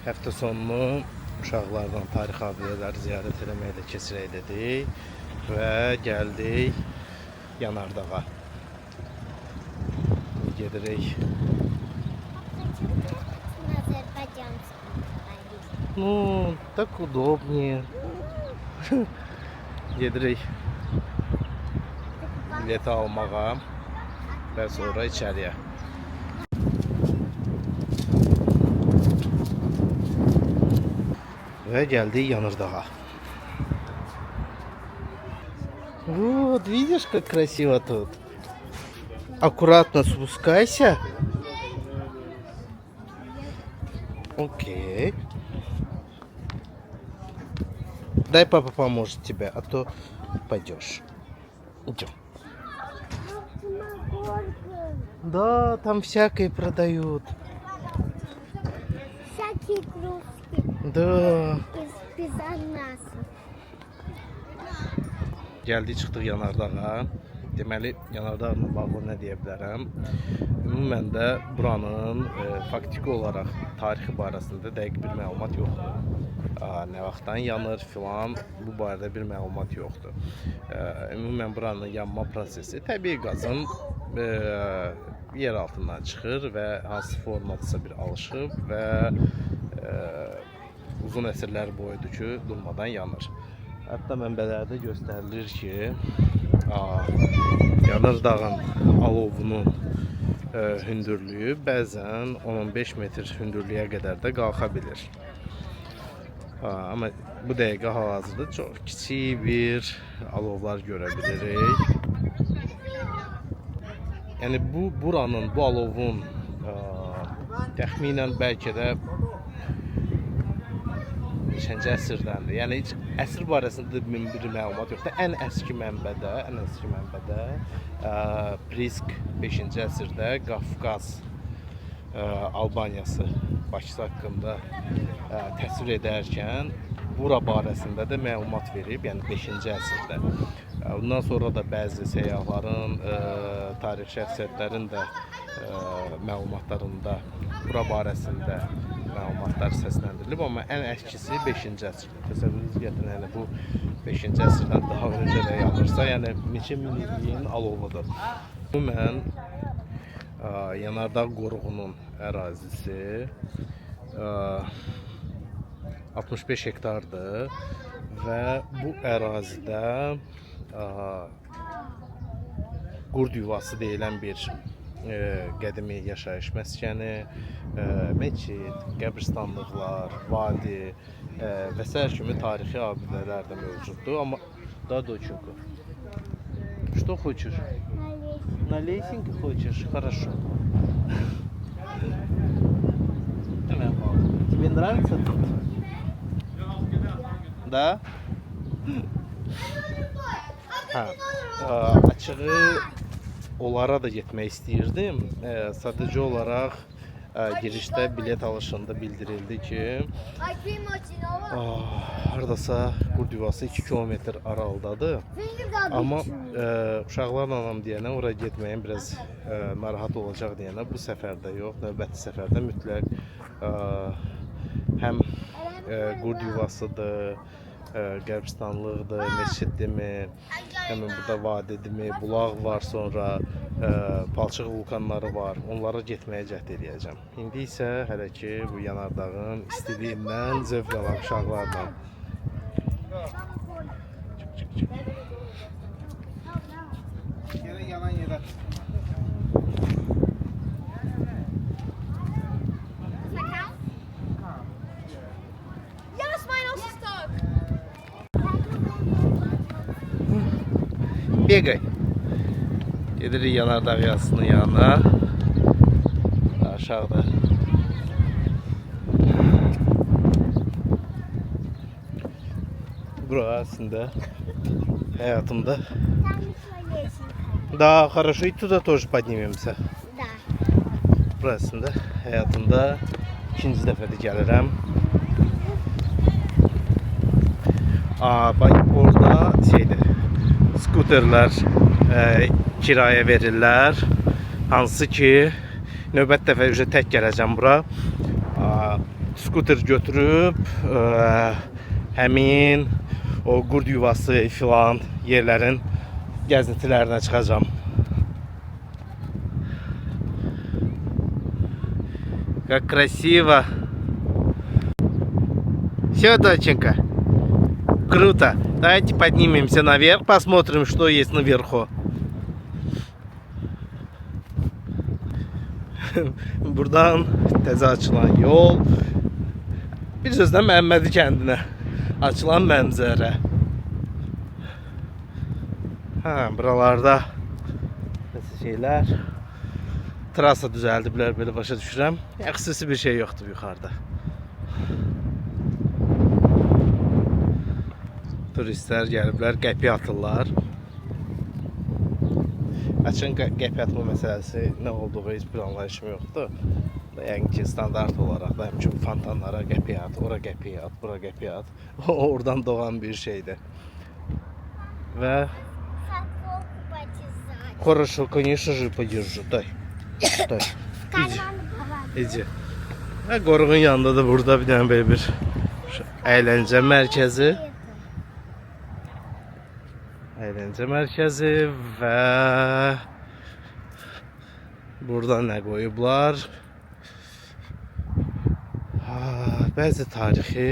Həftə sonunu uşaqlardan tarix abidələri ziyarət eləməklə keçirək dedik və gəldik Yanardağa. Gedirik. Ну, так удобнее. Gedirik bileti almağa və sonra içəriyə. Və gəldik Yanardağa. Вот, видишь, как красиво тут? Аккуратно спускайся. Окей. Дай папа поможет тебе, а то пойдешь. Идем. Да, там всякое продают. Всякие кружки. Да. Из ананаса. Gəldik, çıxdıq Yanardağa. Deməli, Yanardağla bağlı nə deyə bilərəm? Ümumən də buranın faktiki olaraq tarixi barəsində dəqiq bir məlumat yoxdur. Nə vaxtdan yanır filan, bu barədə bir məlumat yoxdur. Ümumən buranın yanma prosesi təbii qazın yer altından çıxır və hansı formadırsa bir alışıb və uzun əsrlər boyudur ki, durmadan yanır. Hətta mənbələrdə göstərilir ki, Yanardağın alovunun hündürlüyü bəzən 10-15 metr hündürlüyə qədər də qalxa bilir. Amma bu dəqiqə hal-hazırda çox kiçik bir alovlar görə bilirik. Yəni buranın, bu alovun təxminən bəlkə də neçənci əsrdəndir. Yəni heç əsr barəsində bir məlumat yoxdur. Ən əski mənbədə Prisk 5-ci əsrdə Qafqaz Albaniyası Bakısı haqqında təsvir edərkən bura barəsində də məlumat verib, yəni 5-ci əsrdə. Bundan sonra da bəzi səyyahların, tarix şəxsiyyətlərin də məlumatlarında bura barəsində məlumatlar səsləndirilib, amma ən əskisi 5-ci əsrdə. Təsəvvürünüz gətirin, yəni bu 5-ci əsrdən daha öncə də yanırsa, yəni neçə min illiyin alovudur. Ümumən Yanardağ qoruğunun ərazisi 65 hektardır və bu ərazidə qurd yuvası deyilən bir qədimi yaşayış məskəni, meçid, qəbristanlıqlar, vadi və s. kimi tarixi abidələr də mövcuddur. Amma da doçunku. Что хочешь? На лесенке хочешь? Хорошо. Тебе нравится тут? Да? Açığı onlara da getmək istəyirdim. Sadəcə olaraq girişdə bilet alışında bildirildi ki, haradasa qurd yuvası 2 kilometr aralıdadır. Amma uşaqlarla anam deyənə oraya getməyin biraz narahat olacaq deyənə bu səfərdə yox, növbəti səfərdə mütləq həm qurd yuvasıdır, qəbristanlıqdır, meçiddirmi, həmin burada vadidirmi, bulaq var, sonra palçıq vulkanları var. Onlara getməyə cəhd edəcəm. İndi isə hələ ki bu Yanardağın istiliyindən zövq alaq uşaqlarla. Yanan yerə. Bегай. Gedirik Yanardağ yazısının yanına. Aşağıda. Burası aslında hayatımda. Да, хорошо, и туда тоже поднимемся. Да. Burasında hayatımda ikinci dəfədir gəlirəm. Bak orada şeydir. Skuterlər kiraya verirlər. Hansı ki növbət dəfə tək gələcəm bura. skuter götürüb həmin o qurd yuvası filan yerlərin gəzintilərinə çıxacağam. Как красиво. Все, доченька. Круто. Давайте поднимемся наверх, посмотрим, что есть наверху. Buradan təzə açılan yol. Bir sözlə Məhəmmədi kəndinə açılan mənzərə. Buralarda nəsə şeylər. Trasa düzəldiblər, belə başa düşürəm. Xüsusi bir şey yoxdur yuxarıda. Turistlər gəliblər, qəpik atırlar. Açın qəpik atma məsələsi nə olduğu heç bir anlayışım yoxdur. Yəni ki, standart olaraq da həmçinin fontanlara qəpik at, ora qəpik at, bura qəpik at. Oradan doğan bir şeydir. Və Хорошо, конечно же, подержу. Дай. Дай. İdi. Və qoruğun yanında da burada bir dənə belə bir əyləncə mərkəzi. Əyləncə mərkəzi və burada nə qoyublar? Bəzi tarixi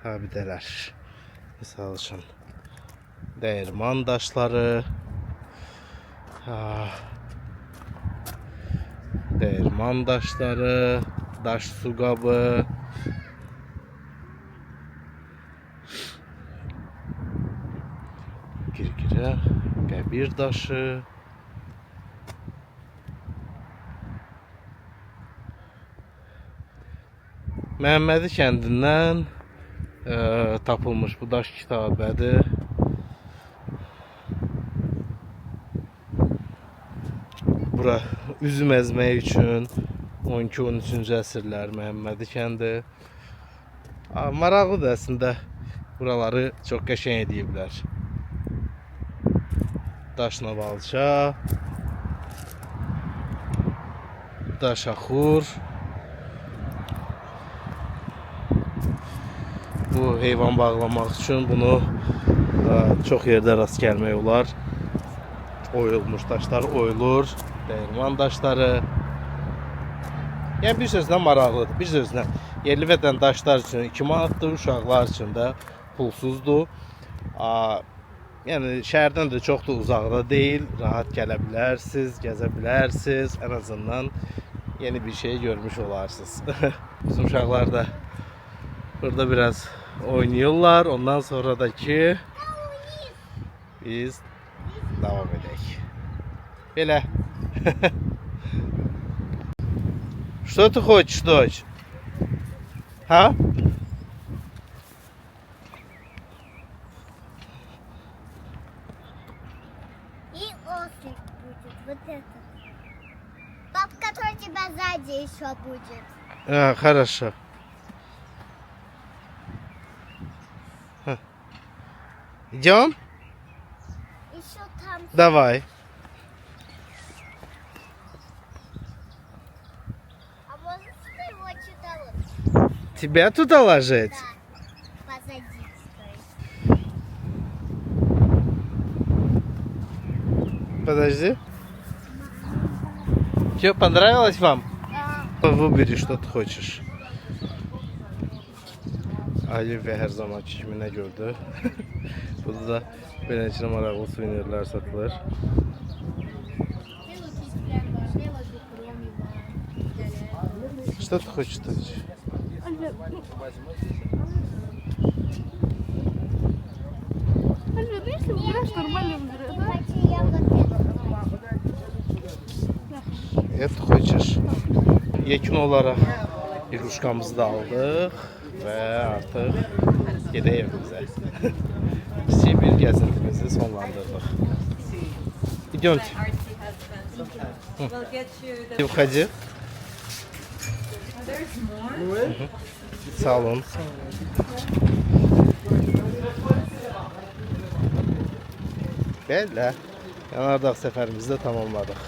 abidələr. Misal üçün dəyirman daşları, dəyirman daşları, daş su qabı, girgirə, qəbir daşı, Məhəmmədi kəndindən tapılmış bu daş kitabədir. Bura üzüm əzmək üçün 12-13-cü əsrlər Məhəmmədi kəndi. Maraqlıdır əslində. Buraları çox qəşəng ediblər. Daşla balça, daşaxur. Bu heyvan bağlamaq üçün bunu çox yerdə rast gəlmək olar. Oyulmuş daşlar oyulur, dəyirman daşları. Yəni bir sözlə maraqlıdır. Bir sözlə yerli vətəndaşlar üçün 2 manatdır, uşaqlar üçün də pulsuzdur. Yəni şəhərdən də çox da uzaqda deyil, rahat gələ bilərsiniz, gəzə bilərsiniz. Ən azından yeni bir şey görmüş olarsınız. Bizim uşaqlar da burada biraz oynuyorlar. Ondan sonra da ki biz devam edelim. Belə. Что ты хочешь, дочь? Ha? И ослик будет. Вот это. Пап, который тебя сзади еще будет. Хорошо. Идем? Еще там. Давай. А можешь ты его сюда вот? Тебя туда ложить? Да. Позади, стой. Подожди. Что, понравилось вам? Да. Выбери, что ты хочешь. Ali ve her zamanki kimi ne gördü? Burada da beləçə maraqlı suvenirlər satılır. Что ты хочешь? Альберт, если убираешь, нормально убираешь, да? Et хочешь? Yekun olaraq iluşkamızı da aldıq və artıq gedək evimizə. Kiçik bir gəzintimizi sonlandırdıq. İdiyonç. Входи. Sağ olun. Belə yanardağ səfərimizi də tamamladıq.